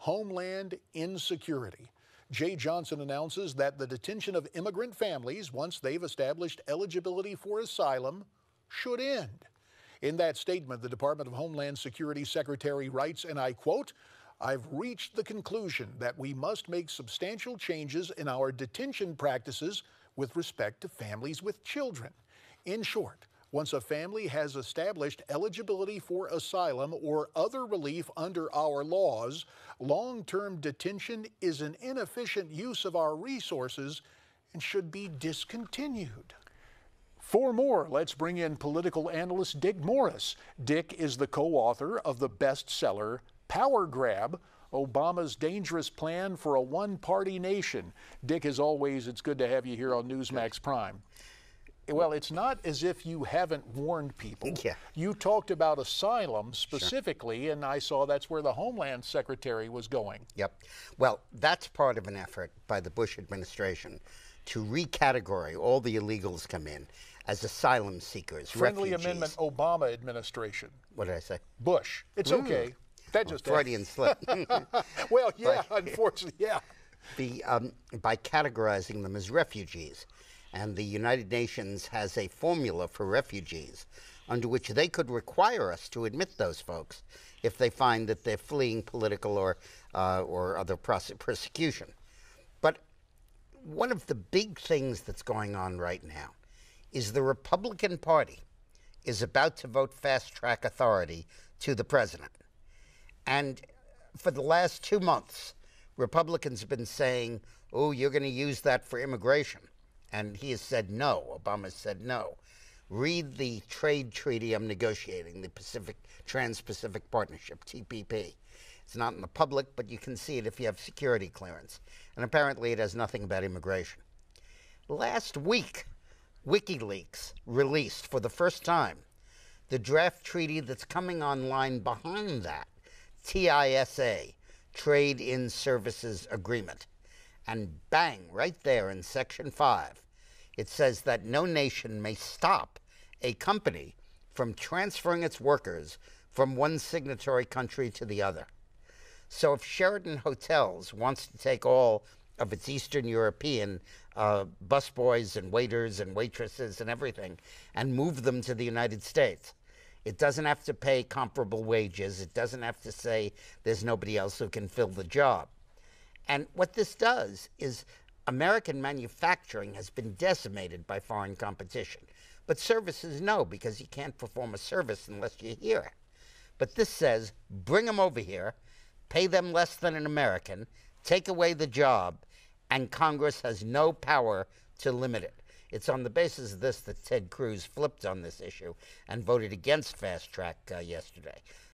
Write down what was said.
Homeland insecurity. Jay Johnson announces that the detention of immigrant families, once they've established eligibility for asylum, should end. In that statement, the Department of Homeland Security Secretary writes, and I quote, "I've reached the conclusion that we must make substantial changes in our detention practices with respect to families with children." In short, once a family has established eligibility for asylum or other relief under our laws, long-term detention is an inefficient use of our resources and should be discontinued. For more, let's bring in political analyst Dick Morris. Dick is the co-author of the bestseller Power Grab, Obama's Dangerous Plan for a One-Party Nation. Dick, as always, it's good to have you here on Newsmax Prime. Well, it's not as if you haven't warned people. Yeah. You talked about asylum specifically, and I saw that's where the Homeland Secretary was going. Yep. Well, that's part of an effort by the Bush administration to recategorize all the illegals come in as asylum seekers, Friendly refugees. Amendment Obama administration. What did I say? Bush. It's okay. That just Freudian slip. Well, yeah, unfortunately, yeah. By categorizing them as refugees. And the United Nations has a formula for refugees under which they could require us to admit those folks if they find that they're fleeing political or other persecution. But one of the big things that's going on right now is the Republican Party is about to vote fast-track authority to the president. And for the last 2 months, Republicans have been saying, oh, you're going to use that for immigration. And he has said no. Obama said no. Read the trade treaty I'm negotiating, the Trans-Pacific Partnership, TPP. It's not in the public, but you can see it if you have security clearance. And apparently it has nothing about immigration. Last week, WikiLeaks released for the first time the draft treaty that's coming online behind that, TISA, Trade in Services Agreement. And bang, right there in Section 5, it says that no nation may stop a company from transferring its workers from one signatory country to the other. So if Sheraton Hotels wants to take all of its Eastern European busboys and waiters and waitresses and everything and move them to the United States, it doesn't have to pay comparable wages. It doesn't have to say there's nobody else who can fill the job. And what this does is American manufacturing has been decimated by foreign competition. But services, no, because you can't perform a service unless you're here. But this says, bring them over here, pay them less than an American, take away the job, and Congress has no power to limit it. It's on the basis of this that Ted Cruz flipped on this issue and voted against fast track yesterday.